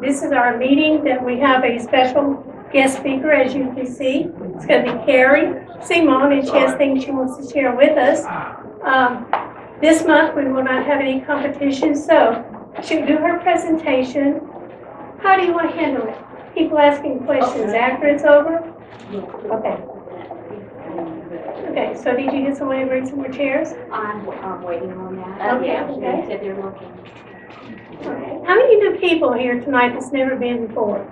This is our meeting that we have a special guest speaker, as you can see. It's going to be Carrie Simon, and she has things she wants to share with us. This month we will not have any competition, so she'll do her presentation. How do you want to handle it? People asking questions after it's over? Okay. Okay, so did you get someone to bring some more chairs? I'm waiting on that. Okay, Yeah, okay. they said they're looking. How many new people here tonight that's never been before?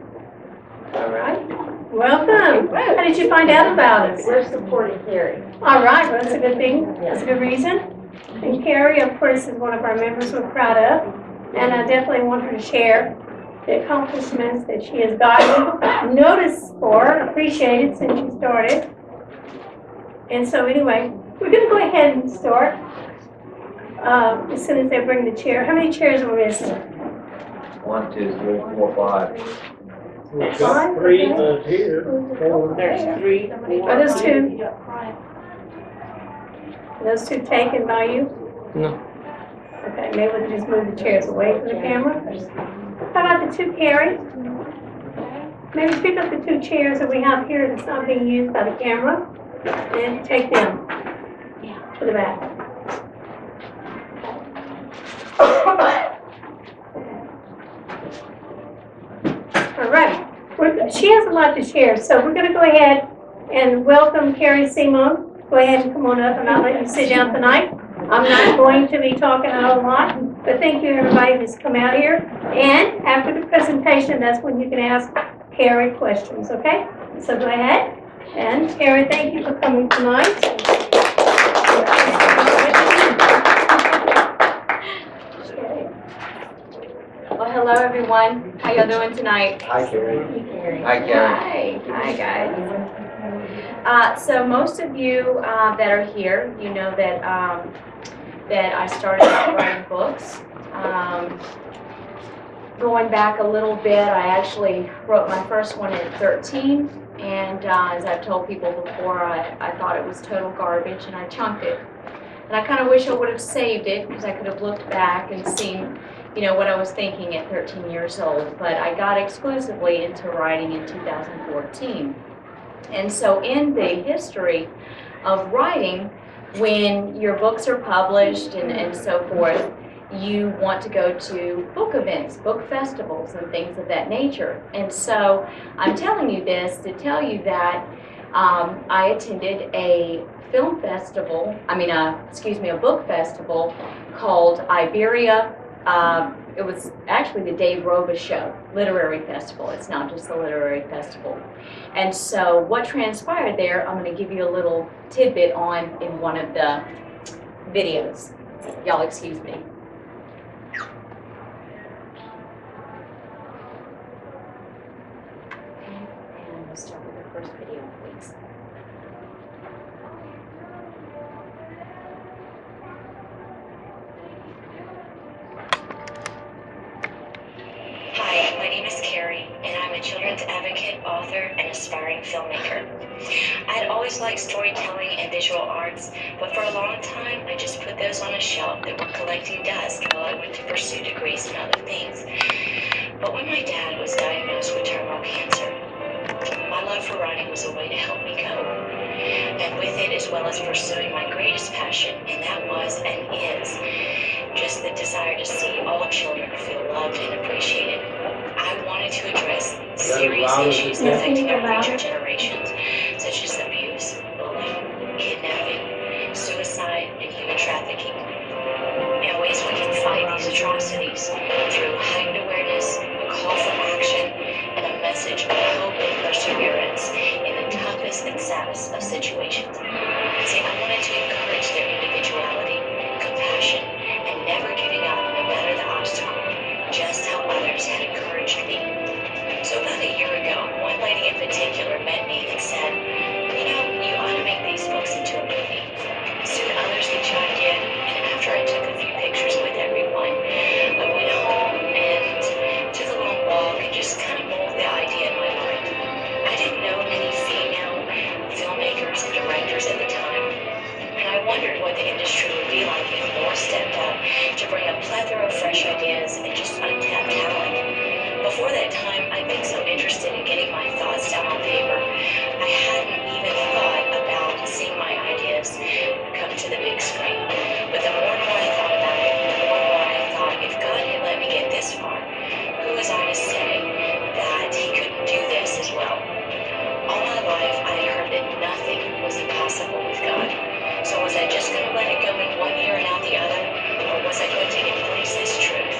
All right. Welcome. How did you find out about us? We're supporting Carrie. All right, well, that's a good thing. That's a good reason. And Carrie, of course, is one of our members we're proud of. And I definitely want her to share the accomplishments that she has gotten notice for, appreciated since she started. And so anyway, we're going to go ahead and start as soon as they bring the chair. How many chairs are we missing? 1, 2, 3, 4, 5. We've got 3 here. There's 3. Are those two? Are those two taken by you? No. Okay, maybe we can just move the chairs away from the camera. How about the two, Carrie? Maybe pick up the 2 chairs that we have here that's not being used by the camera and take them to the back. All right. She has a lot to share, so we're going to go ahead and welcome Carrie Simon. Go ahead and come on up, and I'll let you sit down tonight. I'm not going to be talking a whole lot, but thank you everybody that's come out here. And after the presentation, that's when you can ask Carrie questions, okay? So go ahead. And Carrie, thank you for coming tonight. Well, hello everyone. How y'all doing tonight? Hi, Carrie. Hi, Carrie. Hi guys. So most of you that are here, you know that that I started writing books. Going back a little bit, I actually wrote my first one at 13, and as I've told people before, I thought it was total garbage, and I chunked it. And I kind of wish I would have saved it, because I could have looked back and seen, you know, what I was thinking at 13 years old. But I got exclusively into writing in 2014. And so in the history of writing, when your books are published and so forth, you want to go to book events, book festivals, and things of that nature. And so I'm telling you this to tell you that I attended a film festival, a book festival called Iberia. It was actually the Dave Roba Show, literary festival. It's not just a literary festival. And so what transpired there, I'm going to give you a little tidbit on in one of the videos. Y'all excuse me. And we'll start with the first video, please. Hi, my name is Carrie, and I'm a children's advocate, author, and aspiring filmmaker. I had always liked storytelling and visual arts, but for a long time, I just put those on a shelf that were collecting dust while I went to pursue degrees and other things. But when my dad was diagnosed with terminal cancer, my love for writing was a way to help me cope. And with it, as well as pursuing my greatest passion, and that was and is just the desire to see all children feel loved and appreciated. I wanted to address serious issues affecting our future generations, such as abuse, bullying, kidnapping, suicide, and human trafficking. And ways we can fight these atrocities through heightened awareness, a call for action, and a message of hope and perseverance in the toughest and saddest of situations. See, I wanted to encourage their individuality, compassion, and never giving up no matter the obstacle, just how others had encouraged me. So about a year ago, one lady in particular met me and said, you know, you ought to make these books into a movie. Soon others chimed in, and after I took a few pictures with everyone, I went home and took a long walk and just kind of molded the idea in my mind. I didn't know any female filmmakers and directors at the time, and I wondered what the industry would be like if more stepped up to bring a plethora of fresh ideas and just untapped talent. Before that that time, I'd been so interested in getting my thoughts down on paper, I hadn't even thought about seeing my ideas come to the big screen. But the more and more I thought about it, the more and more I thought, if God had let me get this far, who was I to say that He couldn't do this as well? All my life, I had heard that nothing was impossible with God. So was I just going to let it go in one ear and out the other, or was I going to embrace this truth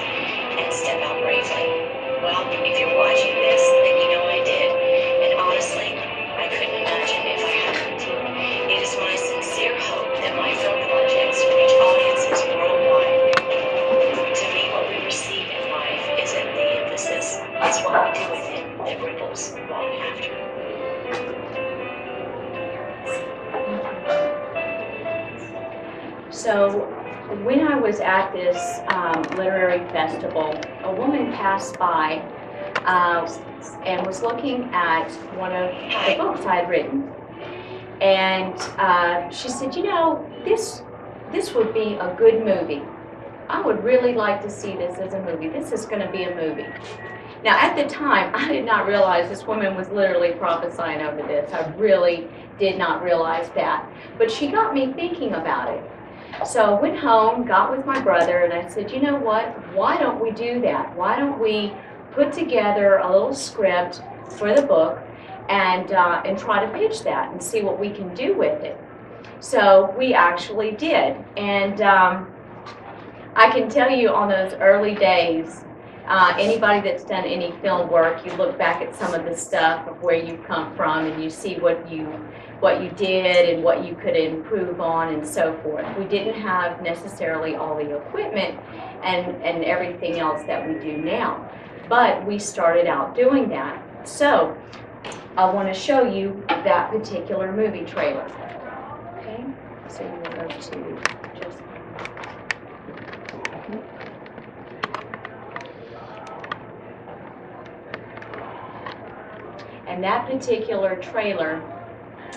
and step out bravely? Well, if you're watching this, then you know I did. And honestly, I couldn't imagine if I hadn't. It is my sincere hope that my film projects reach audiences worldwide. To me, what we receive in life isn't the emphasis, it's what we do with it that ripples long after. So when I was at this literary festival, a woman passed by and was looking at one of the books I had written. And she said, you know, this would be a good movie. I would really like to see this as a movie. This is going to be a movie. Now, at the time, I did not realize this woman was literally prophesying over this. I really did not realize that. But she got me thinking about it. So I went home, got with my brother, and I said, you know what? Why don't we do that? Why don't we put together a little script for the book and try to pitch that and see what we can do with it? So we actually did. And I can tell you on those early days, anybody that's done any film work, you look back at some of the stuff of where you've come from and you see what you did and what you could improve on and so forth. We didn't have necessarily all the equipment and everything else that we do now, but we started out doing that. So I want to show you that particular movie trailer. Okay, so you will go to just. And that particular trailer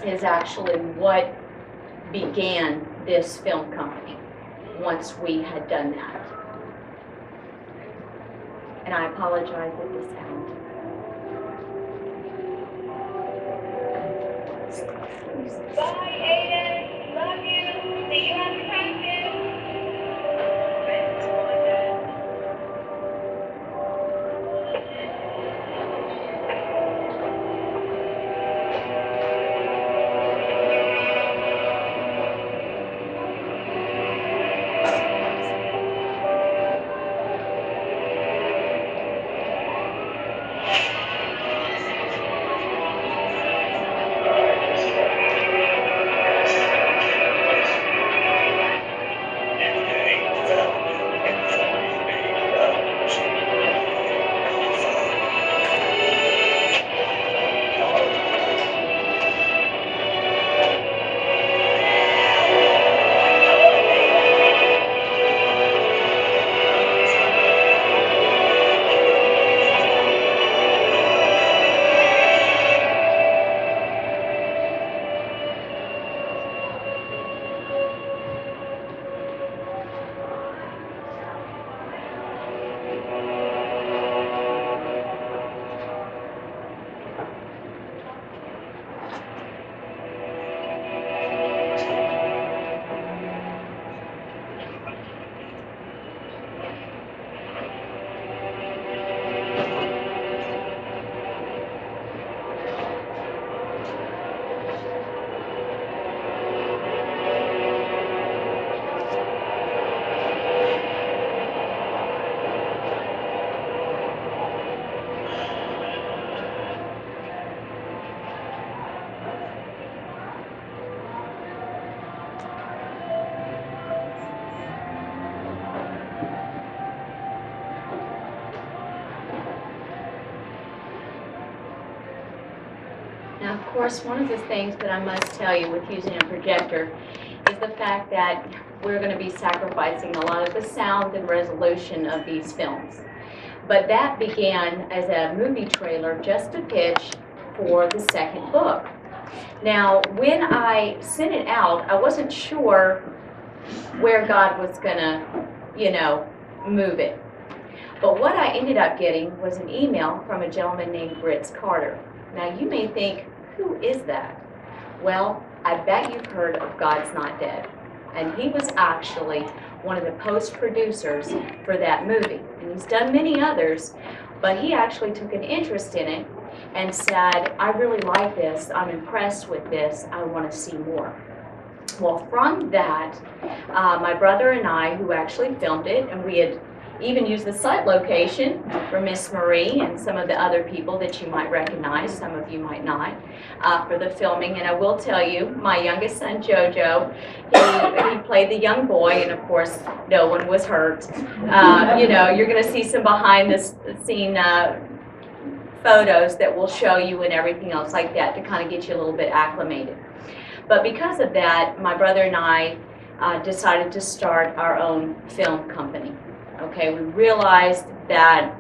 is actually what began this film company once we had done that. And I apologize for the sound. Bye, Aiden. Love you. See you at practice. Now, of course, one of the things that I must tell you with using a projector is the fact that we're going to be sacrificing a lot of the sound and resolution of these films. But that began as a movie trailer just to pitch for the second book. Now, when I sent it out, I wasn't sure where God was going to, move it. But what I ended up getting was an email from a gentleman named Ritz Carter. Now you may think, who is that? Well, I bet you've heard of God's Not Dead. And he was actually one of the post-producers for that movie. And he's done many others, but he actually took an interest in it and said, I really like this, I'm impressed with this, I want to see more. Well, from that, my brother and I, who actually filmed it, and we had even used the site location for Miss Marie and some of the other people that you might recognize, some of you might not, for the filming. And I will tell you, my youngest son, Jojo, he played the young boy, and of course, no one was hurt. You know, you're going to see some behind the scene photos that will show you and everything else like that to kind of get you a little bit acclimated. But because of that, my brother and I decided to start our own film company. Okay, we realized that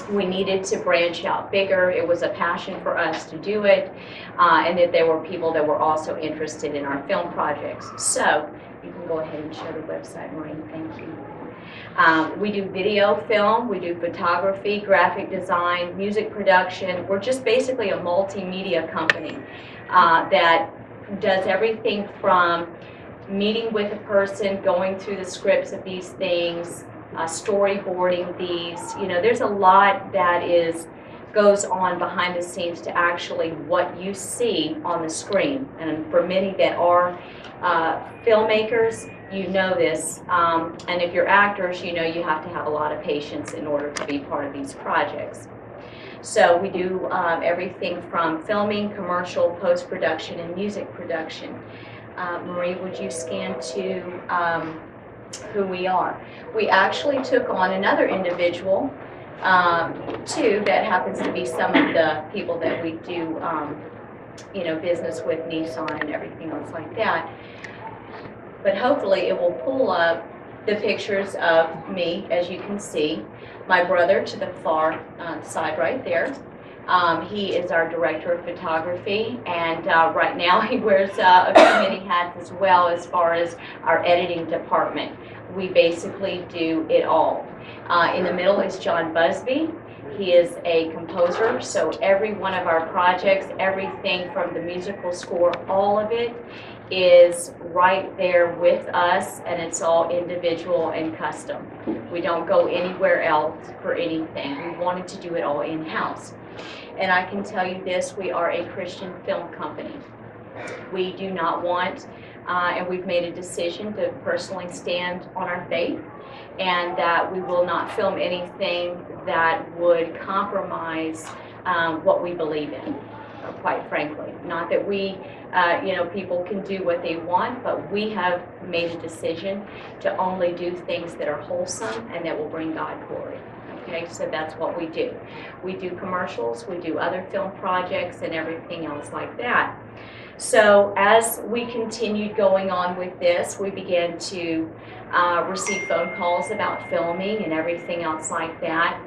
we needed to branch out bigger. It was a passion for us to do it, and that there were people that were also interested in our film projects. So you can go ahead and show the website, Maureen. Thank you. We do video film, we do photography, graphic design, music production. We're just basically a multimedia company that does everything from meeting with a person, going through the scripts of these things, storyboarding these. You know, there's a lot that goes on behind the scenes to actually what you see on the screen. And for many that are filmmakers, you know this, and if you're actors, you know you have to have a lot of patience in order to be part of these projects. So we do everything from filming, commercial, post-production, and music production. Marie, would you scan to who we are? We actually took on another individual, too, that happens to be some of the people that we do, you know, business with, Nissan and everything else like that. But hopefully it will pull up the pictures of me, as you can see. My brother to the far side right there. He is our director of photography, and right now he wears a few many hats as well as far as our editing department. We basically do it all. In the middle is John Busby. He is a composer, so every one of our projects, everything from the musical score, all of it is right there with us, and it's all individual and custom. We don't go anywhere else for anything. We wanted to do it all in-house. And I can tell you this, we are a Christian film company. We do not want, and we've made a decision to personally stand on our faith, and that we will not film anything that would compromise what we believe in, quite frankly. Not that we, you know, people can do what they want, but we have made a decision to only do things that are wholesome and that will bring God glory. Okay, so that's what we do. We do commercials, we do other film projects, and everything else like that. So as we continued going on with this, we began to receive phone calls about filming and everything else like that.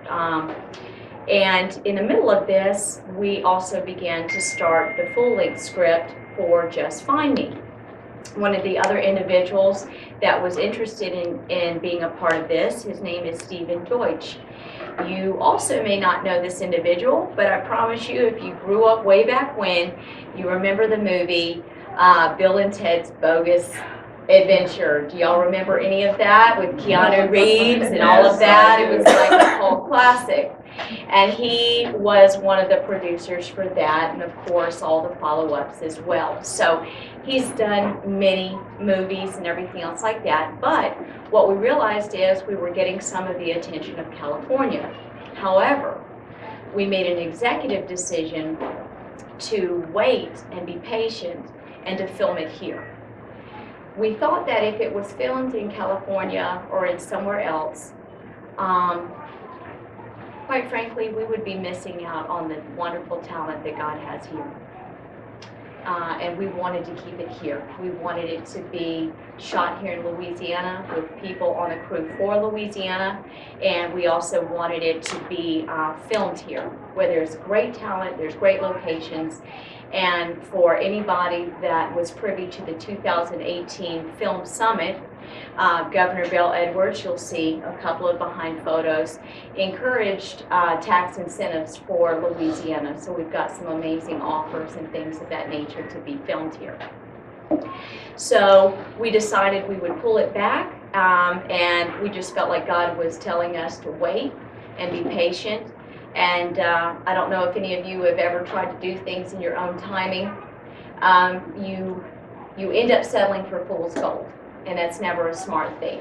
And in the middle of this, we also began to start the full-length script for Just Find Me. One of the other individuals that was interested in being a part of this, his name is Stephen Deutsch. You also may not know this individual, but I promise you, if you grew up way back when, you remember the movie Bill and Ted's Bogus Adventure. Do y'all remember any of that with Keanu Reeves and all of that? It was like a cult classic. And he was one of the producers for that, and of course all the follow-ups as well. So he's done many movies and everything else like that, but what we realized is we were getting some of the attention of California. However, we made an executive decision to wait and be patient and to film it here. We thought that if it was filmed in California or in somewhere else, quite frankly, we would be missing out on the wonderful talent that God has here. And we wanted to keep it here. We wanted it to be shot here in Louisiana with people on the crew for Louisiana, and we also wanted it to be filmed here, where there's great talent, there's great locations, And for anybody that was privy to the 2018 Film Summit, Governor Bill Edwards, you'll see a couple of behind photos, encouraged tax incentives for Louisiana. So we've got some amazing offers and things of that nature to be filmed here. So we decided we would pull it back, and we just felt like God was telling us to wait and be patient. And I don't know if any of you have ever tried to do things in your own timing. You end up settling for fool's gold, and that's never a smart thing.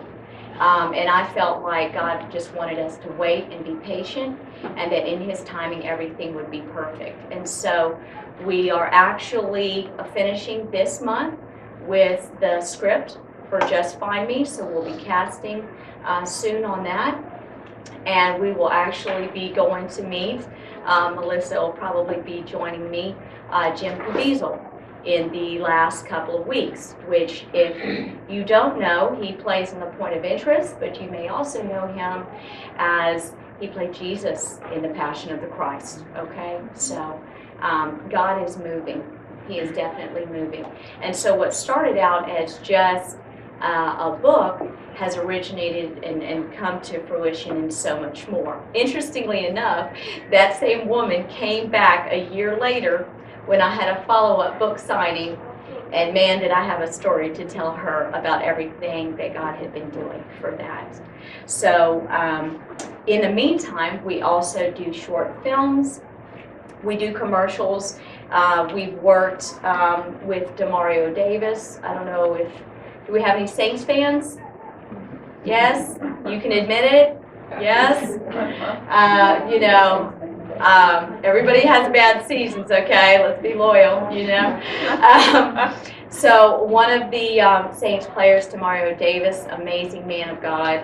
And I felt like God just wanted us to wait and be patient, and that in His timing everything would be perfect. And so we are actually finishing this month with the script for Just Find Me, so we'll be casting soon on that. And we will actually be going to meet, Melissa will probably be joining me, Jim Caviezel in the last couple of weeks, which if you don't know, he plays in The Point of Interest, but you may also know him as he played Jesus in The Passion of the Christ, okay? So God is moving. He is definitely moving. And so what started out as just a book has originated and come to fruition in so much more. Interestingly enough, that same woman came back a year later when I had a follow-up book signing, and man, did I have a story to tell her about everything that God had been doing for that. So in the meantime, we also do short films. We do commercials. We've worked with Demario Davis. I don't know if, do we have any Saints fans? Yes? You can admit it? Yes? You know, everybody has bad seasons, okay? Let's be loyal, you know? So one of the Saints players, Demario Davis, amazing man of God,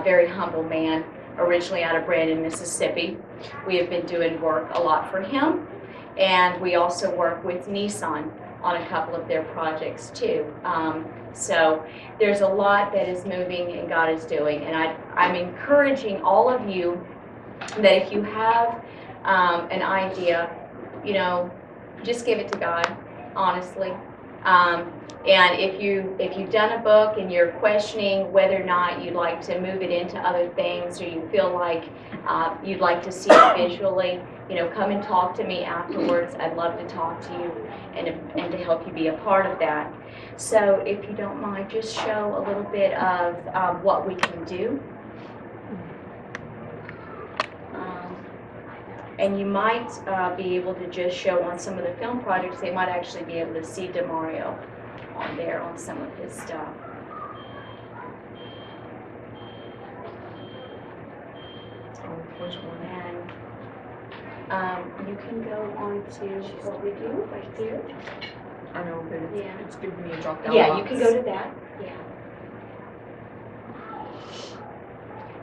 very humble man, originally out of Brandon, Mississippi. We have been doing work a lot for him, and we also work with Nissan on a couple of their projects too. So there's a lot that is moving and God is doing, and I'm encouraging all of you that if you have an idea, you know, just give it to God, honestly. And if you've done a book and you're questioning whether or not you'd like to move it into other things, or you feel like you'd like to see it visually, you know, come and talk to me afterwards. I'd love to talk to you and to help you be a part of that. So if you don't mind, just show a little bit of what we can do. And you might be able to just show on some of the film projects, they might actually be able to see Demario on there on some of his stuff. Which one? And you can go on to what we do right there. I know, but Yeah. it's giving me a drop down Yeah, box. you can go to that. Yeah.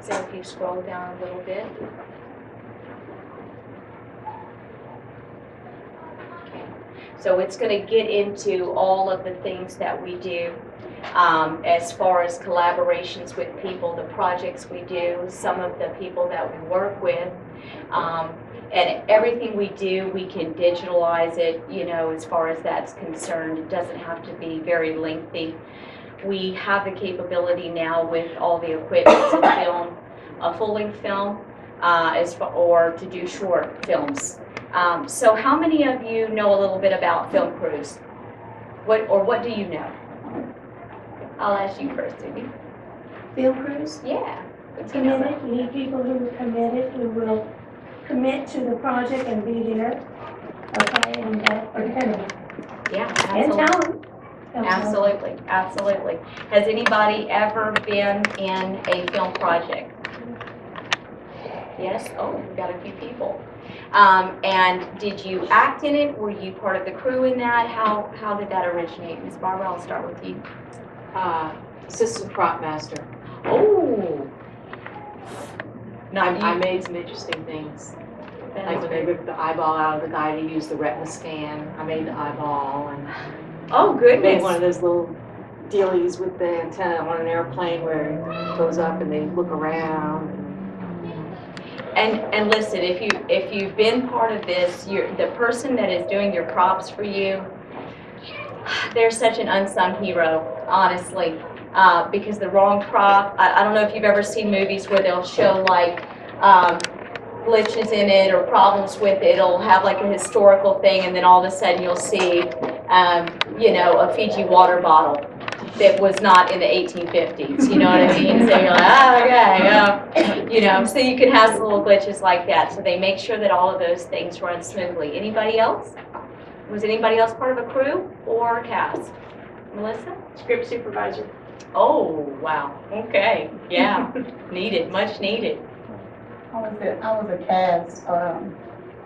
So if you scroll down a little bit. Okay. So it's going to get into all of the things that we do as far as collaborations with people, the projects we do, some of the people that we work with. And everything we do, we can digitalize it, you know, as far as that's concerned. It doesn't have to be very lengthy. We have the capability now with all the equipment to film a full-length film or to do short films. So how many of you know a little bit about film crews? What do you know? I'll ask you first, Judy. Film crews? Yeah. What do you know about- Committed, you need people who are committed, who will commit to the project and be there, okay, and are dependable. Yeah, And absolutely. talent. Absolutely, absolutely. Has anybody ever been in a film project? Yes? Oh, we've got a few people. And did you act in it? Were you part of the crew in that? How did that originate? Ms. Barbara, I'll start with you. Assistant prop master. Oh! I made some interesting things. Like when they ripped the eyeball out of the guy to use the retina scan, I made the eyeball and Oh, made one goodness. of those little dealies with the antenna on an airplane where it goes up and they look around. And listen, if you've been part of this, the person that is doing your props for you, they're such an unsung hero, honestly. Because the wrong prop, I don't know if you've ever seen movies where they'll show like glitches in it or problems with it. It'll have like a historical thing, and then all of a sudden you'll see, you know, a Fiji water bottle that was not in the 1850s. You know what I mean? So you're like, oh, okay, you know. So you can have some little glitches like that. So they make sure that all of those things run smoothly. Anybody else? Was anybody else part of a crew or a cast? Melissa? Script supervisor. Oh, wow. Okay. Yeah. Needed. Much needed. I was a cast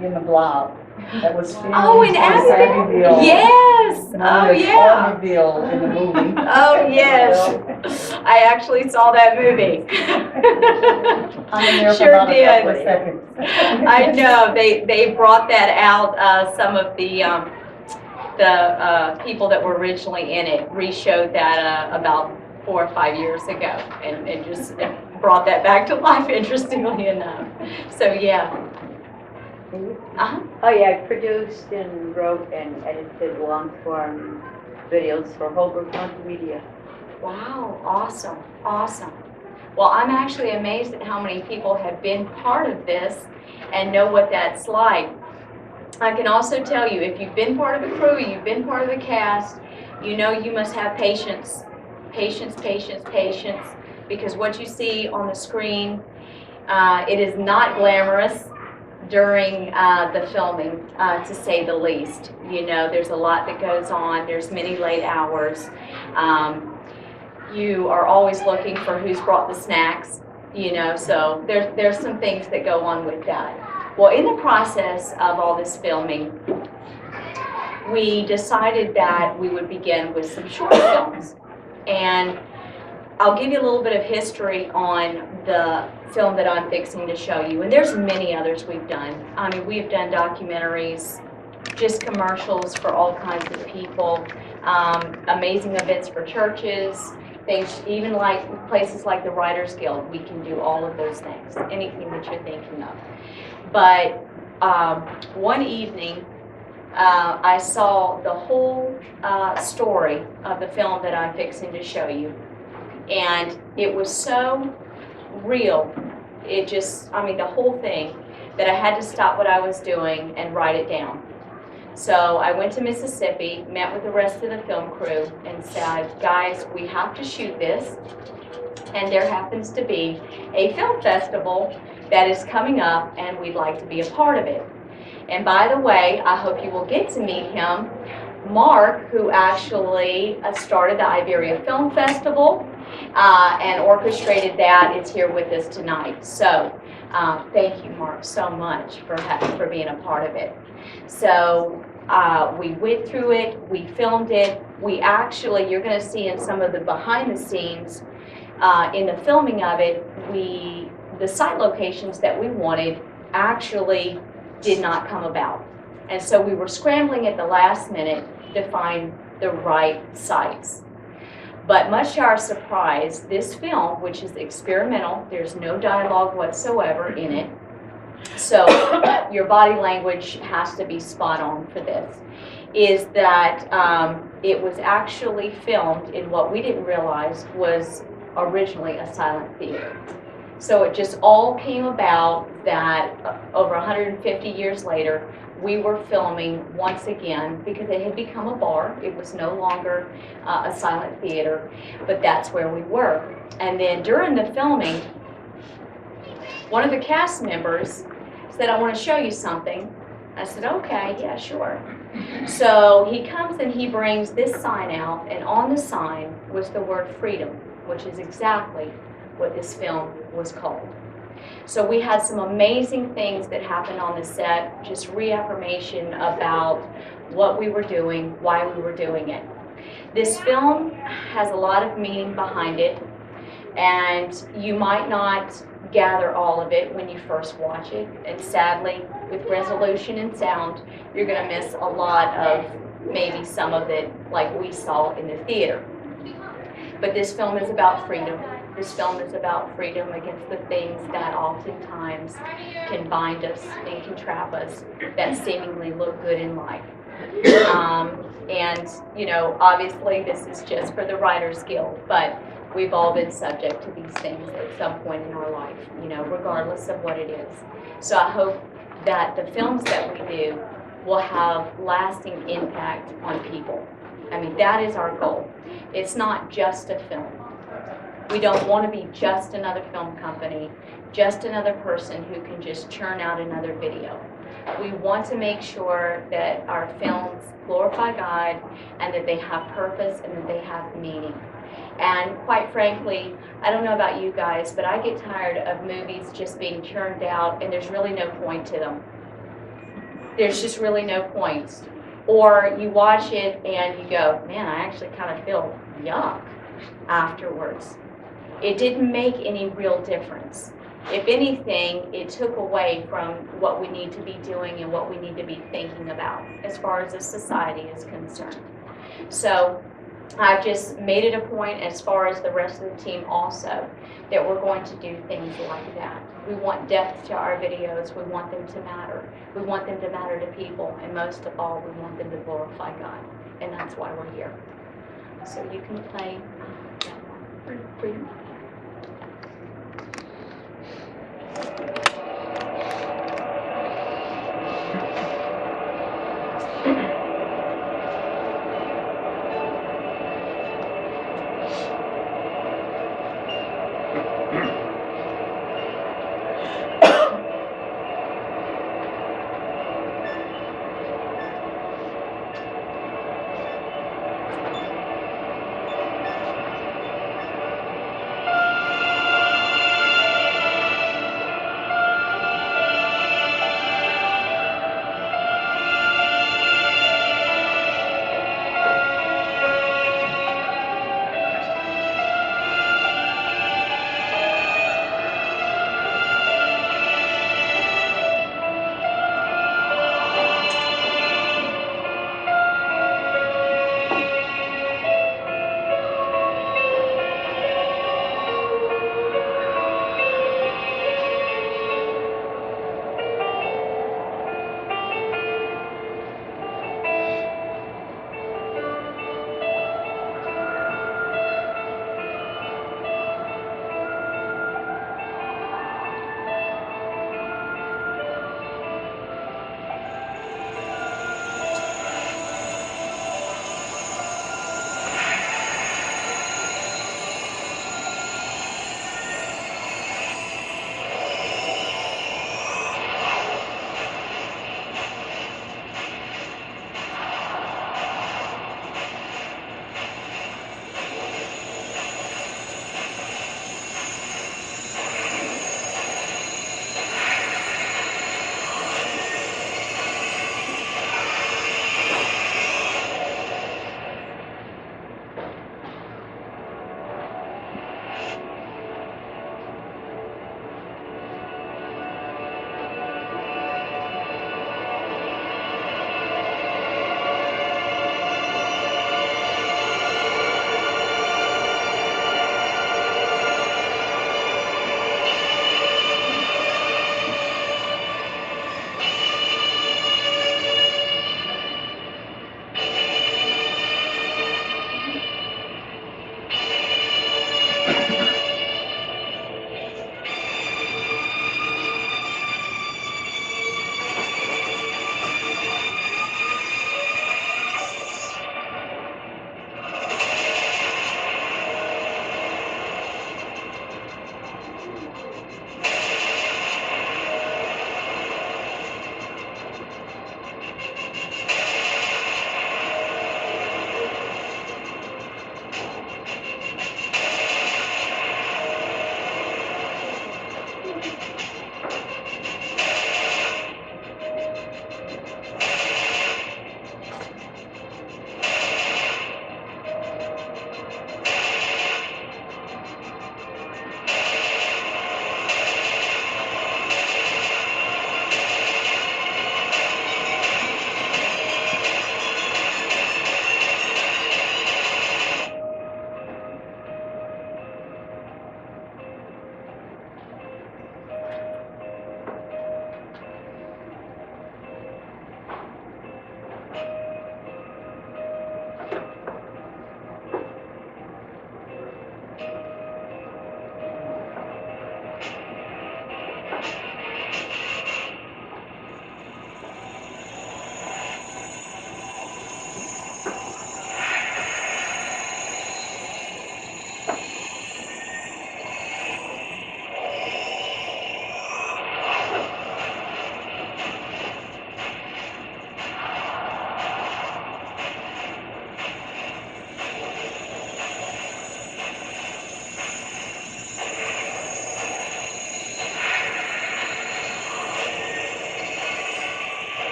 in the blob that was filmed Oh, in Abbeville? Yes. Oh, yeah. Abbeville in the movie. Oh, yes. I actually saw that movie. I'm in there for Sure about a couple of did. seconds. I know. They brought that out. Some of the people that were originally in it re-showed that about 4 or 5 years ago, and just brought that back to life, interestingly enough. So yeah. Oh yeah, I produced and wrote and edited long-form videos for Holbrook Multimedia. Wow, awesome, awesome. Well, I'm actually amazed at how many people have been part of this and know what that's like. I can also tell you, if you've been part of the crew, you've been part of the cast, you know you must have patience. Patience, patience, patience, because what you see on the screen, it is not glamorous during the filming, to say the least. You know, there's a lot that goes on. There's many late hours. You are always looking for who's brought the snacks, you know, so there's some things that go on with that. Well, in the process of all this filming, we decided that we would begin with some short films. And I'll give you a little bit of history on the film that I'm fixing to show you. And there's many others we've done. I mean, we've done documentaries, just commercials for all kinds of people, amazing events for churches, things, even like places like the Writers Guild. We can do all of those things, anything that you're thinking of. But one evening, I saw the whole story of the film that I'm fixing to show you, and it was so real, it just, I mean the whole thing, that I had to stop what I was doing and write it down. So I went to Mississippi, met with the rest of the film crew, and said, guys, we have to shoot this, and there happens to be a film festival that is coming up, and we'd like to be a part of it. And by the way, I hope you will get to meet him. Mark, who actually started the Iberia Film Festival and orchestrated that, is here with us tonight. So thank you, Mark, so much for being a part of it. So we went through it, we filmed it. We actually, you're going to see in some of the behind the scenes in the filming of it, the site locations that we wanted actually did not come about. And so we were scrambling at the last minute to find the right sites. But much to our surprise, this film, which is experimental, there's no dialogue whatsoever in it, so your body language has to be spot on for this, is that it was actually filmed in what we didn't realize was originally a silent theater. So it just all came about that over 150 years later, we were filming once again because it had become a bar. It was no longer a silent theater, but that's where we were. And then during the filming, one of the cast members said, I want to show you something. I said, okay, yeah, sure. So he comes and he brings this sign out, and on the sign was the word freedom, which is exactly what this film was called. So we had some amazing things that happened on the set, just reaffirmation about what we were doing, why we were doing it. This film has a lot of meaning behind it, and you might not gather all of it when you first watch it, and sadly, with resolution and sound, you're going to miss a lot of maybe some of it like we saw in the theater. But this film is about freedom. This film is about freedom against the things that oftentimes can bind us and can trap us that seemingly look good in life. And, you know, obviously this is just for the Writers Guild, but we've all been subject to these things at some point in our life, you know, regardless of what it is. So I hope that the films that we do will have lasting impact on people. I mean, that is our goal. It's not just a film. We don't want to be just another film company, just another person who can just churn out another video. We want to make sure that our films glorify God and that they have purpose and that they have meaning. And quite frankly, I don't know about you guys, but I get tired of movies just being churned out and there's really no point to them. There's just really no point. Or you watch it and you go, man, I actually kind of feel yuck afterwards. It didn't make any real difference. If anything, it took away from what we need to be doing and what we need to be thinking about as far as the society is concerned. So I've just made it a point, as far as the rest of the team also, that we're going to do things like that. We want depth to our videos. We want them to matter. We want them to matter to people. And most of all, we want them to glorify God. And that's why we're here. So you can play Freedom.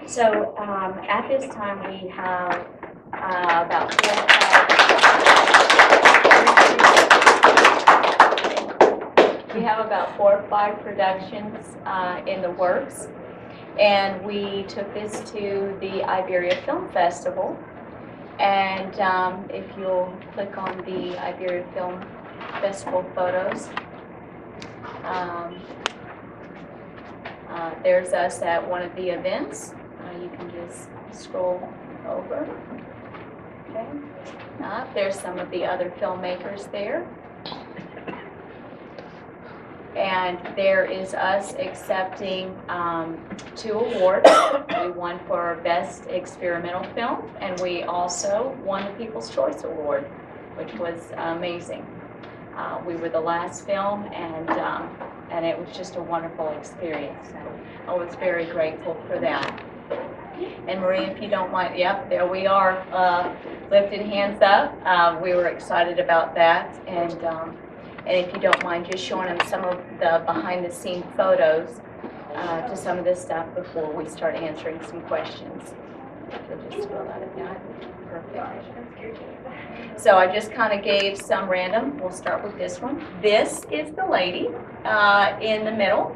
So at this time, we have about 4 or 5 productions in the works, and we took this to the Iberia Film Festival. And if you'll click on the Iberia Film Festival photos, there's us at one of the events. You can just scroll over. Okay. There's some of the other filmmakers there. And there is us accepting 2 awards. We won for our Best Experimental Film, and we also won the People's Choice Award, which was amazing. We were the last film, and it was just a wonderful experience. So I was very grateful for that. And Marie, if you don't mind, yep, there we are, lifted hands up. We were excited about that, and if you don't mind just showing them some of the behind-the-scenes photos to some of this stuff before we start answering some questions. So just scroll out of that. Perfect. So I just kind of gave some random. We'll start with this one. This is the lady in the middle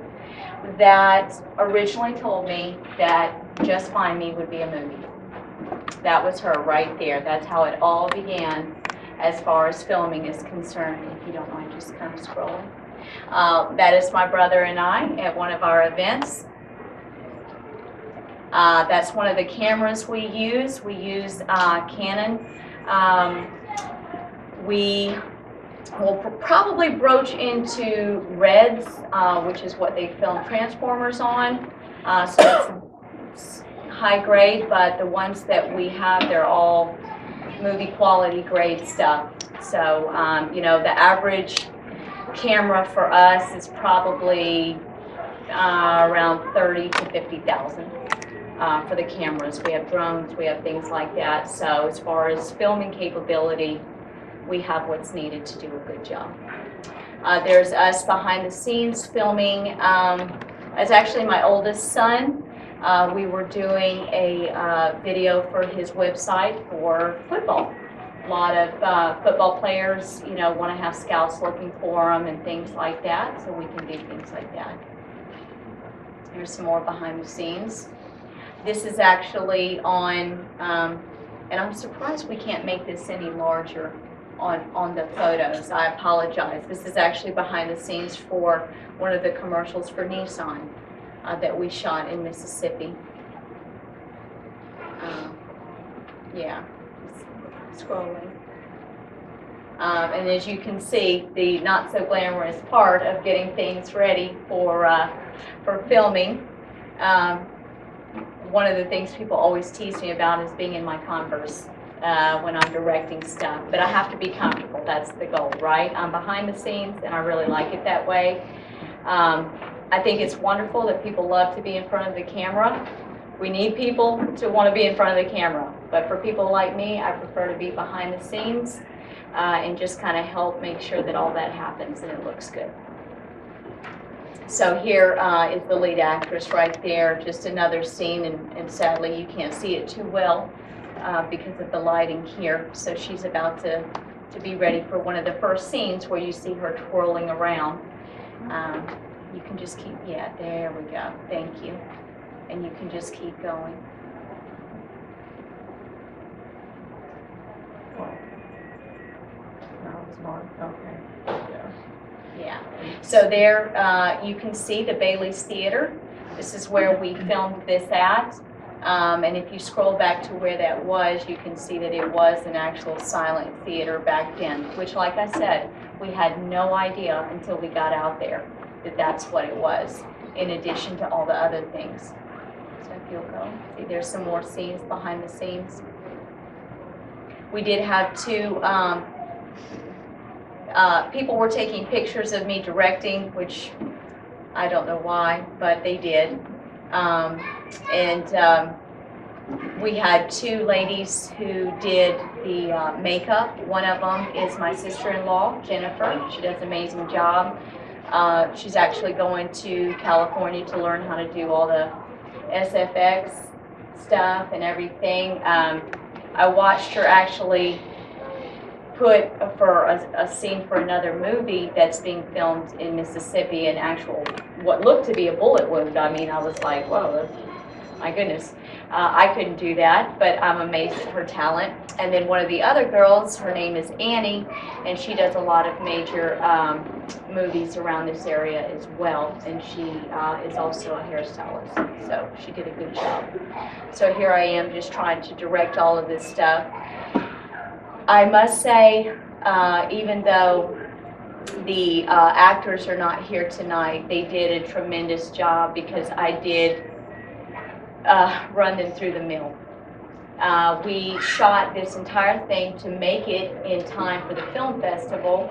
that originally told me that Just Find Me would be a movie. That was her right there. That's how it all began as far as filming is concerned, if you don't mind just kind of scrolling. That is my brother and I at one of our events. That's one of the cameras we use. We use Canon. We will probably broach into Reds, which is what they film Transformers on. So it's high grade, but the ones that we have, they're all movie quality grade stuff. So, you know, the average camera for us is probably around 30 to 50,000 for the cameras. We have drones, we have things like that. So as far as filming capability, we have what's needed to do a good job. There's us behind the scenes filming. It's actually my oldest son. We were doing a video for his website for football. A lot of football players, you know, want to have scouts looking for them and things like that, so we can do things like that. Here's some more behind the scenes. This is actually on, and I'm surprised we can't make this any larger on the photos. I apologize. This is actually behind the scenes for one of the commercials for Nissan that we shot in Mississippi. Yeah, scrolling. And as you can see, the not so glamorous part of getting things ready for filming. One of the things people always tease me about is being in my Converse when I'm directing stuff, but I have to be comfortable. That's the goal, right? I'm behind the scenes, and I really like it that way. I think it's wonderful that people love to be in front of the camera. We need people to want to be in front of the camera. But for people like me, I prefer to be behind the scenes and just kind of help make sure that all that happens and it looks good. So here is the lead actress right there, just another scene, and sadly you can't see it too well because of the lighting here. So she's about to be ready for one of the first scenes where you see her twirling around. You can just keep, yeah, there we go, thank you. And you can just keep going. Yeah, so there you can see the Bailey's Theater. This is where we filmed this at. And if you scroll back to where that was, you can see that it was an actual silent theater back then, which, like I said, we had no idea until we got out there that that's what it was, in addition to all the other things. So if you'll go, see there's some more scenes behind the scenes. We did have two, people were taking pictures of me directing, which I don't know why, but they did. We had two ladies who did the makeup. One of them is my sister-in-law, Jennifer. She does an amazing job. She's actually going to California to learn how to do all the SFX stuff and everything. I watched her actually put for a scene for another movie that's being filmed in Mississippi, an actual, what looked to be a bullet wound. I mean, I was like, whoa, my goodness. I couldn't do that, but I'm amazed at her talent. And then one of the other girls, her name is Annie, and she does a lot of major movies around this area as well. And she is also a hairstylist, so she did a good job. So here I am just trying to direct all of this stuff. I must say, even though the actors are not here tonight, they did a tremendous job because I did run them through the mill. We shot this entire thing to make it in time for the film festival.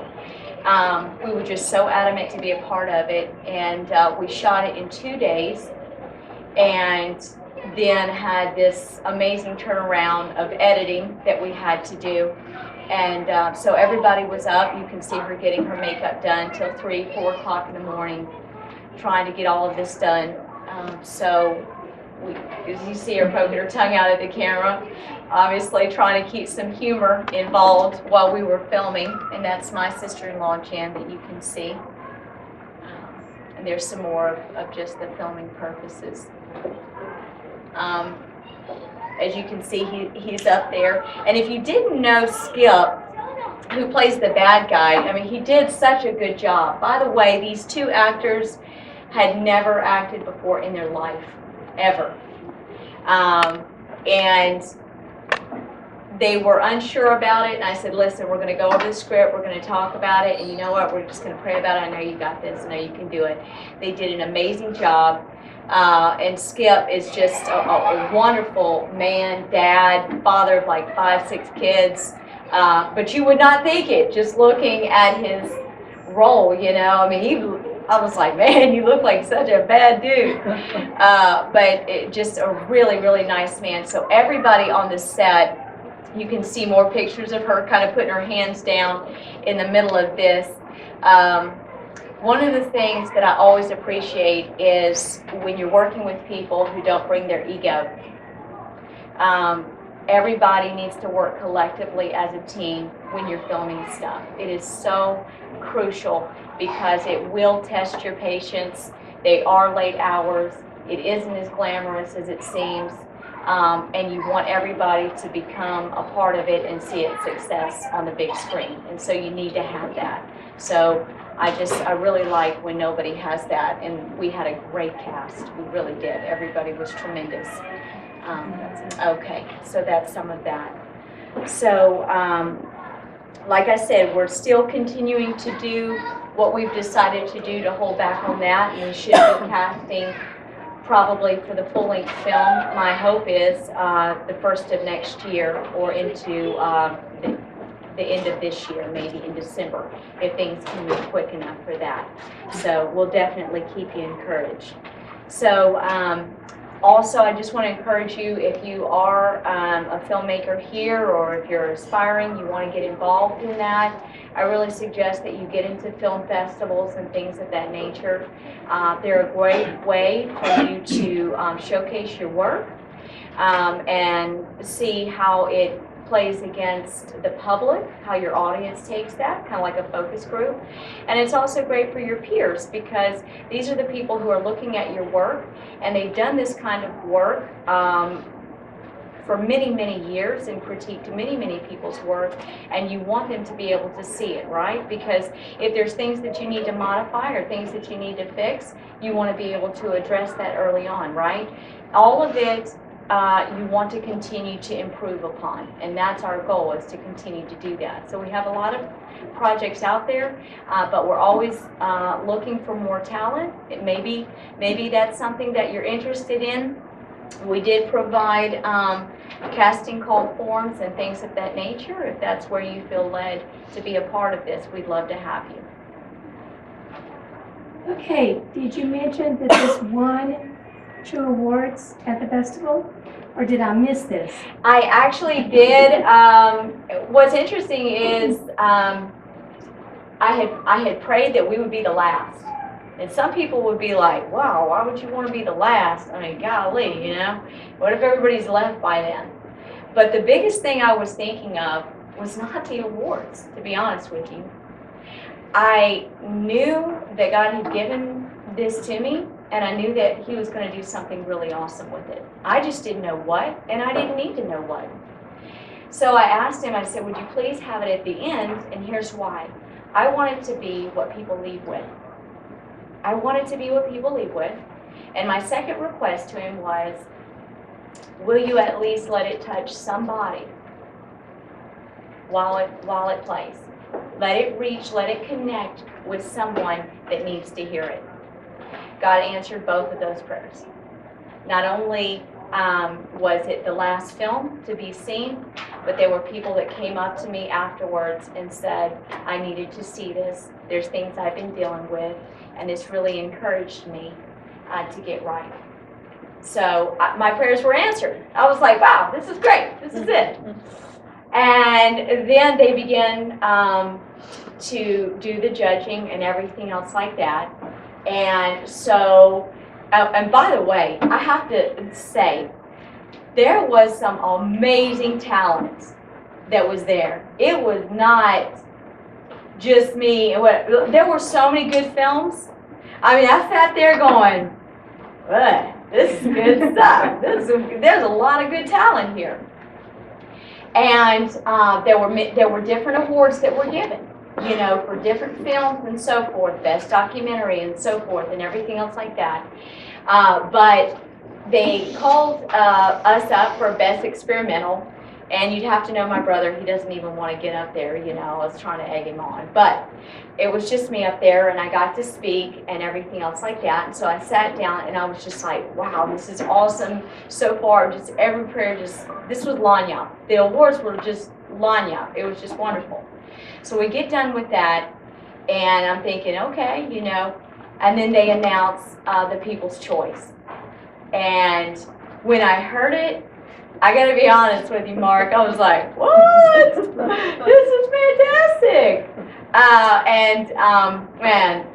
We were just so adamant to be a part of it, and we shot it in 2 days, and then had this amazing turnaround of editing that we had to do. And so everybody was up. You can see her getting her makeup done till 3, 4 o'clock in the morning, trying to get all of this done. As you see her poking her tongue out at the camera, obviously trying to keep some humor involved while we were filming. And that's my sister-in-law, Jen, that you can see. And there's some more of just the filming purposes. As you can see, he's up there. And if you didn't know Skip, who plays the bad guy, I mean, he did such a good job. By the way, these two actors had never acted before in their life, ever. And they were unsure about it, and I said, listen, we're going to go over the script, we're going to talk about it, and you know what, we're just going to pray about it. I know you got this, I know you can do it. They did an amazing job. And Skip is just a wonderful man, dad, father of like 5, 6 kids. But you would not think it, just looking at his role, you know. I mean, I was like, man, you look like such a bad dude. But just a really, really nice man. So everybody on the set, you can see more pictures of her kind of putting her hands down in the middle of this. One of the things that I always appreciate is when you're working with people who don't bring their ego. Everybody needs to work collectively as a team when you're filming stuff. It is so crucial because it will test your patience. They are late hours. It isn't as glamorous as it seems. And you want everybody to become a part of it and see its success on the big screen. And so you need to have that. So I really like when nobody has that, and we had a great cast. We really did. Everybody was tremendous. Okay, so that's some of that. So, like I said, we're still continuing to do what we've decided to do to hold back on that, and we should be casting probably for the full-length film. My hope is the first of next year or into the end of this year, maybe in December, if things can move quick enough for that. So we'll definitely keep you encouraged. So also, I just want to encourage you, if you are a filmmaker here, or if you're aspiring, you want to get involved in that, I really suggest that you get into film festivals and things of that nature. They're a great way for you to showcase your work and see how it plays against the public, how your audience takes that, kind of like a focus group. And it's also great for your peers, because these are the people who are looking at your work, and they've done this kind of work for many, many years and critiqued many, many people's work, and you want them to be able to see it, right? Because if there's things that you need to modify or things that you need to fix, you want to be able to address that early on, right? All of it you want to continue to improve upon, and that's our goal, is to continue to do that. So we have a lot of projects out there, but we're always looking for more talent. Maybe that's something that you're interested in. We did provide casting call forms and things of that nature. If that's where you feel led to be a part of this, we'd love to have you. Okay, did you mention that this won 2 awards at the festival, or did I miss this? I actually did. What's interesting is I had prayed that we would be the last. And some people would be like, wow, why would you want to be the last? I mean, golly, you know, what if everybody's left by then? But the biggest thing I was thinking of was not the awards, to be honest with you. I knew that God had given this to me, and I knew that He was going to do something really awesome with it. I just didn't know what, and I didn't need to know what. So I asked Him, I said, would you please have it at the end? And here's why. I want it to be what people leave with. I want it to be what people leave with. And my second request to Him was, will you at least let it touch somebody while it plays? Let it reach, let it connect with someone that needs to hear it. God answered both of those prayers. Not only was it the last film to be seen, but there were people that came up to me afterwards and said, I needed to see this. There's things I've been dealing with, and this really encouraged me to get right. So my prayers were answered. I was like, wow, this is great. This is it. And then they began to do the judging and everything else like that. And so, and by the way, I have to say, there was some amazing talent that was there. It was not just me. There were so many good films. I mean, I sat there going, this is good stuff. There's a lot of good talent here. And there were different awards that were given, you know, for different films and so forth, best documentary and so forth, and everything else like that. But they called us up for best experimental, and you'd have to know my brother. He doesn't even want to get up there, you know. I was trying to egg him on, but it was just me up there, and I got to speak and everything else like that. And so I sat down, and I was just like, wow, this is awesome so far. Just every prayer, this was Lanya. The awards were just Lanya. It was just wonderful. So we get done with that, and I'm thinking, okay, you know, and then they announce the People's Choice. And when I heard it, I gotta be honest with you, Mark, I was like, what? This is fantastic. Man,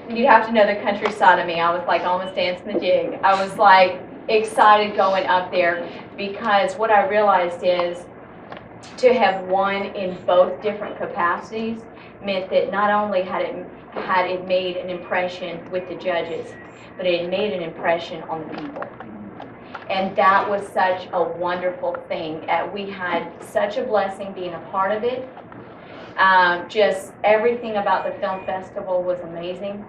you have to know the countryside of me. I was like almost dancing the jig. I was like excited going up there, because what I realized is to have won in both different capacities meant that not only had it made an impression with the judges, but it made an impression on the people. And that was such a wonderful thing. We had such a blessing being a part of it. Just everything about the film festival was amazing.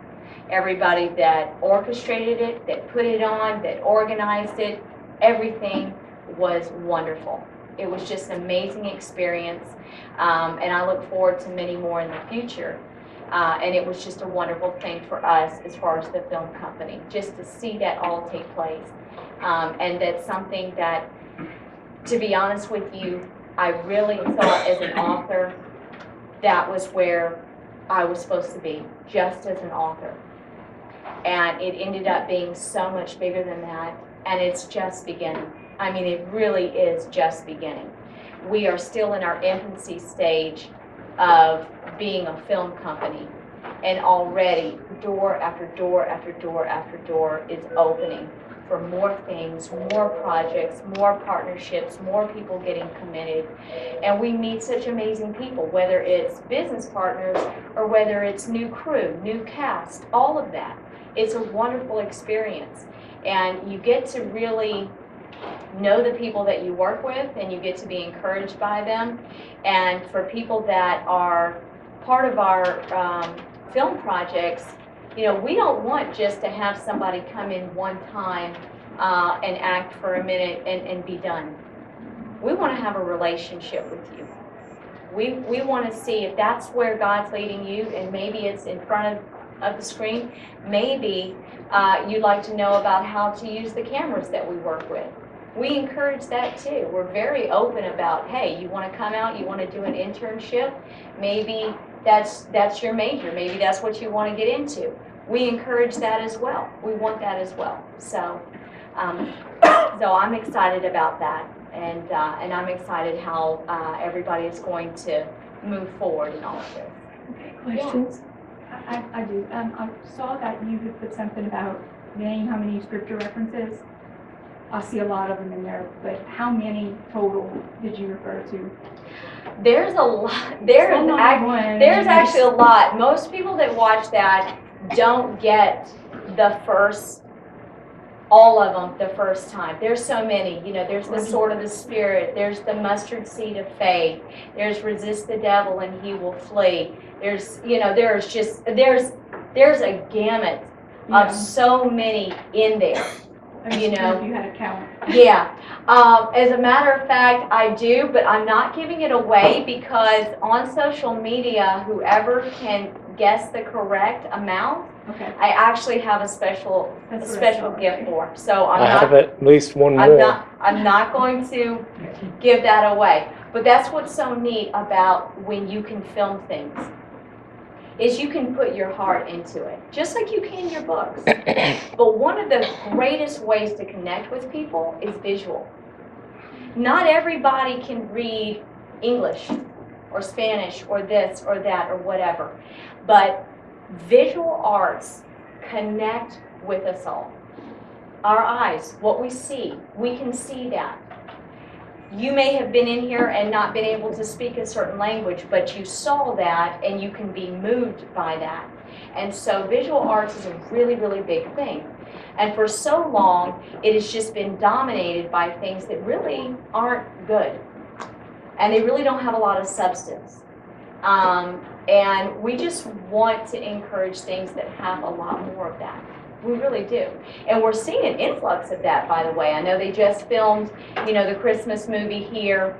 Everybody that orchestrated it, that put it on, that organized it, everything was wonderful. It was just an amazing experience, and I look forward to many more in the future. And it was just a wonderful thing for us as far as the film company, just to see that all take place. And that's something that, to be honest with you, I really thought as an author, that was where I was supposed to be, just as an author. And it ended up being so much bigger than that, and it's just beginning. I mean, it really is just beginning. We are still in our infancy stage of being a film company, and already door after door after door after door is opening for more things, more projects, more partnerships, more people getting committed. And we meet such amazing people, whether it's business partners or whether it's new crew, new cast, all of that. It's a wonderful experience. And you get to really know the people that you work with, and you get to be encouraged by them. And for people that are part of our film projects, you know, we don't want just to have somebody come in one time and act for a minute and be done. We want to have a relationship with you. We want to see if that's where God's leading you, and maybe it's in front of the screen. Maybe you'd like to know about how to use the cameras that we work with. We encourage that too. We're very open about, hey, you want to come out, you want to do an internship, maybe that's your major, maybe that's what you want to get into. We encourage that as well. We want that as well. So, so I'm excited about that, and I'm excited how everybody is going to move forward in all of this. Okay, questions? I do. I saw that you had put something about knowing how many scripture references. I see a lot of them in there, but how many total did you refer to? There's a lot. There's actually a lot. Most people that watch that don't get all of them the first time. There's so many. You know, there's the sword of the Spirit. There's the mustard seed of faith. There's resist the devil and he will flee. There's, you know, there's a gamut of so many in there. You know, if you had a count. Yeah. As a matter of fact, I do, but I'm not giving it away because on social media, whoever can guess the correct amount, I actually have a special gift for. So I have at least one more. I'm not going to give that away. But that's what's so neat about when you can film things, is you can put your heart into it, just like you can your books. But one of the greatest ways to connect with people is visual. Not everybody can read English or Spanish or this or that or whatever, but visual arts connect with us all. Our eyes, what we see, we can see that. You may have been in here and not been able to speak a certain language, but you saw that and you can be moved by that. And so visual arts is a really, really big thing. And for so long, it has just been dominated by things that really aren't good. And they really don't have a lot of substance. And we just want to encourage things that have a lot more of that. We really do. And we're seeing an influx of that, by the way. I know they just filmed, you know, the Christmas movie here.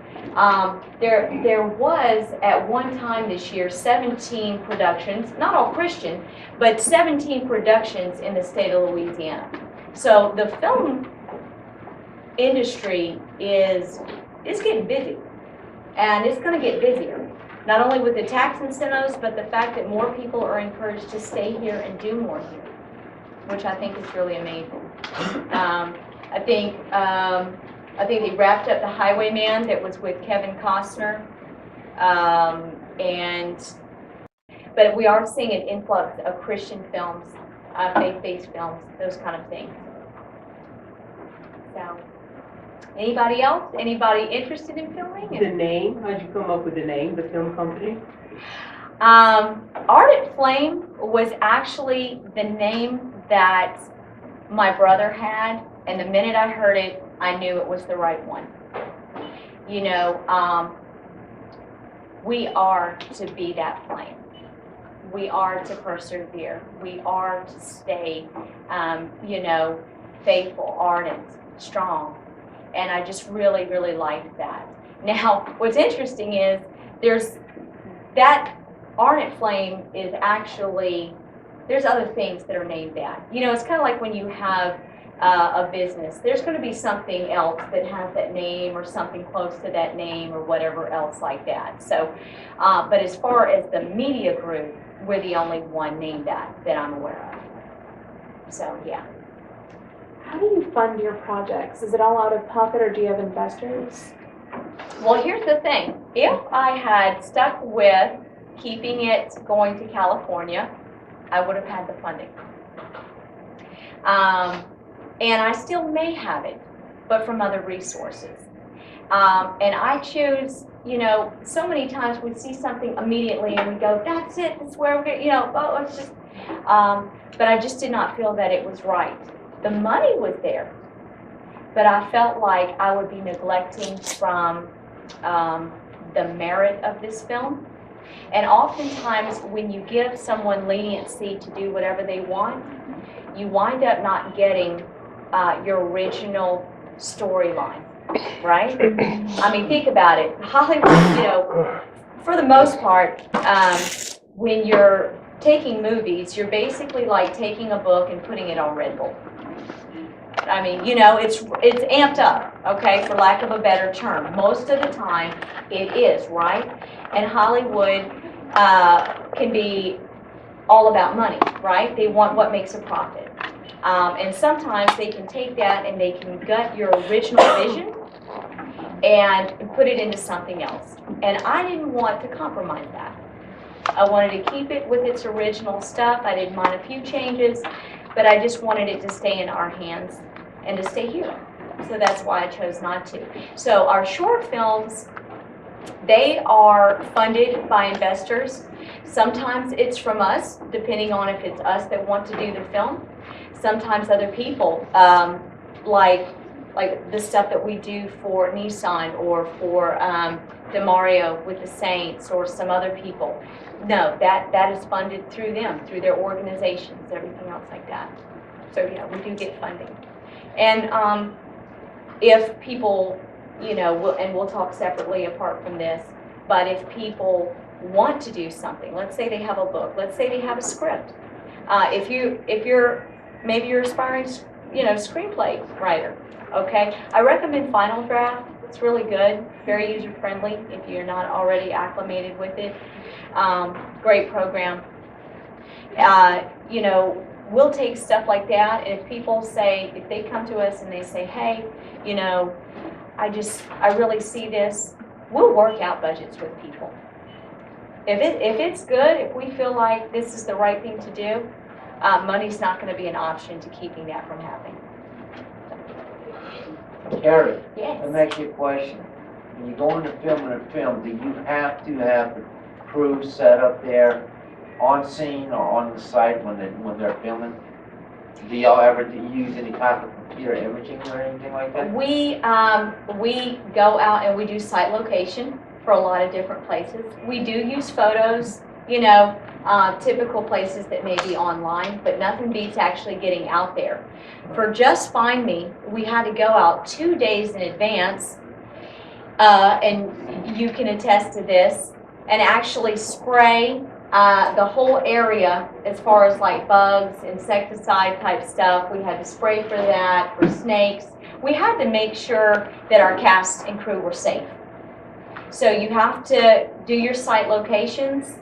There was, at one time this year, 17 productions, not all Christian, but 17 productions in the state of Louisiana. So the film industry is getting busy. And it's going to get busier. Not only with the tax incentives, but the fact that more people are encouraged to stay here and do more here, which I think is really amazing. I think they wrapped up The Highwayman that was with Kevin Costner, but we are seeing an influx of Christian films, faith-based films, those kind of things. So, anybody else? Anybody interested in filming? The name? How'd you come up with the name, the film company? Ardent Flame was actually the name that my brother had, and the minute I heard it, I knew it was the right one. You know, we are to be that flame. We are to persevere. We are to stay, you know, faithful, ardent, strong. And I just really, really liked that. Now, what's interesting is there's that Ardent Flame is actually, there's other things that are named that. You know, it's kind of like when you have a business, there's going to be something else that has that name or something close to that name or whatever else like that. So, but as far as the media group, we're the only one named that I'm aware of. So, yeah. How do you fund your projects? Is it all out of pocket or do you have investors? Well, here's the thing. If I had stuck with keeping it going to California, I would have had the funding. And I still may have it, but from other resources. And I choose, you know, so many times we see something immediately and we go, that's it, that's where we're going, you know, oh, it's just, but I just did not feel that it was right. The money was there, but I felt like I would be neglecting from the merit of this film. And oftentimes when you give someone leniency to do whatever they want, you wind up not getting your original storyline, right? I mean, think about it. Hollywood, you know, for the most part, when you're taking movies, you're basically like taking a book and putting it on Red Bull. I mean, you know, it's amped up, okay, for lack of a better term. Most of the time, it is, right? And Hollywood can be all about money, right? They want what makes a profit. And sometimes they can take that and they can gut your original vision and put it into something else. And I didn't want to compromise that. I wanted to keep it with its original stuff. I didn't mind a few changes, but I just wanted it to stay in our hands and to stay here. So that's why I chose not to. So our short films, they are funded by investors. Sometimes it's from us, depending on if it's us that want to do the film. Sometimes other people, like the stuff that we do for Nissan or for DeMario with the Saints or some other people. No, that is funded through them, through their organizations, everything else like that. So yeah, we do get funding. And if people, you know, and we'll talk separately apart from this, but if people want to do something, let's say they have a book, let's say they have a script. If you're maybe you're aspiring, you know, screenplay writer, okay? I recommend Final Draft. It's really good, very user-friendly if you're not already acclimated with it. Great program. You know, we'll take stuff like that, and if people say, if they come to us and they say, hey, you know, I really see this, we'll work out budgets with people. If it's good, if we feel like this is the right thing to do, money's not going to be an option to keeping that from happening. Carrie, Yes. let me ask you a question. When you go into filming a film, do you have to have the crew set up there on scene or on the site when they're filming? Do y'all ever use any type of computer imaging or anything like that? We go out and we do site location for a lot of different places. We do use photos, you know, typical places that may be online, but nothing beats actually getting out there. For Just Find Me, we had to go out 2 days in advance, and you can attest to this, and actually spray the whole area as far as like bugs, insecticide type stuff. We had to spray for that, for snakes. We had to make sure that our cast and crew were safe. So you have to do your site locations,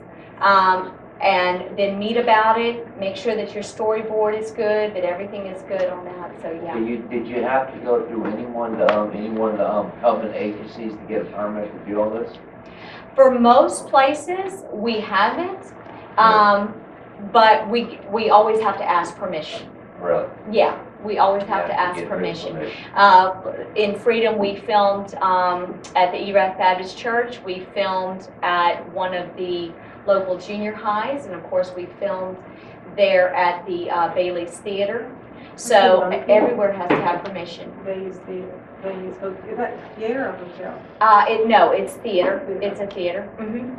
and then meet about it, make sure that your storyboard is good, that everything is good on that, so yeah. Did you have to go through any one of the helping agencies to get a permit to do all this? For most places, we haven't, but we always have to ask permission. Really? Yeah, we always have to ask permission. In Freedom, we filmed at the Erath Baptist Church. We filmed at one of the local junior highs, and of course we filmed there at the Bailey's Theater. So everywhere has to have permission. Is that theater or hotel? No, it's theater. It's a theater.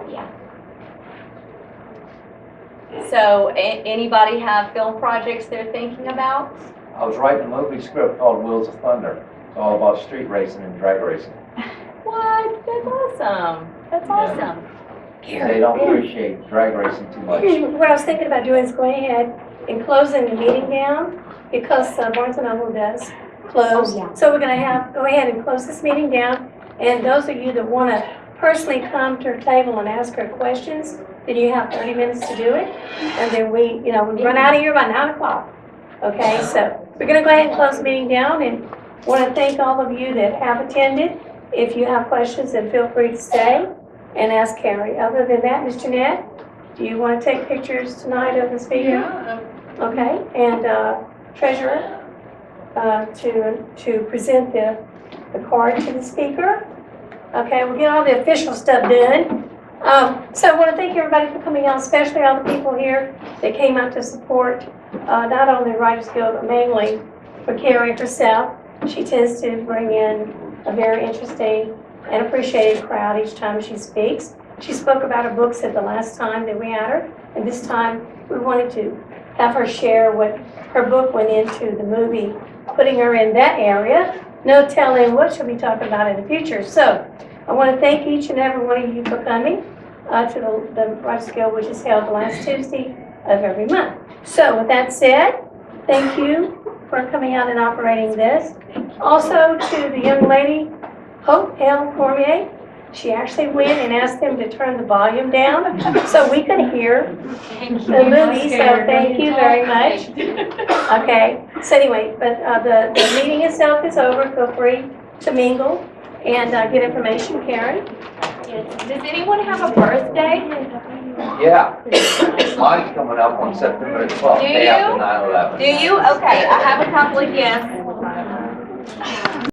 Yeah. So anybody have film projects they're thinking about? I was writing a movie script called Wheels of Thunder. It's all about street racing and drag racing. What? That's awesome. That's awesome. They don't appreciate drag racing too much. What I was thinking about doing is going ahead and closing the meeting down because Barnes & Noble does close. Oh, yeah. So we're gonna go ahead and close this meeting down. And those of you that wanna personally come to her table and ask her questions, then you have 30 minutes to do it. And then we run out of here by 9 o'clock. Okay, so we're gonna go ahead and close the meeting down, and wanna thank all of you that have attended. If you have questions, then feel free to stay and ask Carrie. Other than that, Mr. Ned, do you wanna take pictures tonight of the speaker? Yeah. Okay, and treasurer, to present the card to the speaker. Okay, we'll get all the official stuff done. So I want to thank everybody for coming out, especially all the people here that came out to support not only Writers Guild, but mainly for Carrie herself. She tends to bring in a very interesting and appreciated crowd each time she speaks. She spoke about her books at the last time that we had her, and this time we wanted to have her share what her book went into the movie, putting her in that area. No telling what she'll be talking about in the future. So I want to thank each and every one of you for coming to the Writers Guild, which is held the last Tuesday of every month. So with that said, thank you for coming out and operating this. Also to the young lady, Hope L. Cormier. She actually went and asked them to turn the volume down so we could hear the movie, so thank you very much. Okay, so anyway, but the meeting itself is over. Feel free to mingle and get information. Karen? Does anyone have a birthday? Yeah. Mine's coming up on September 12th, Do day you? after 9/11. Do you? Okay, I have a couple of gifts.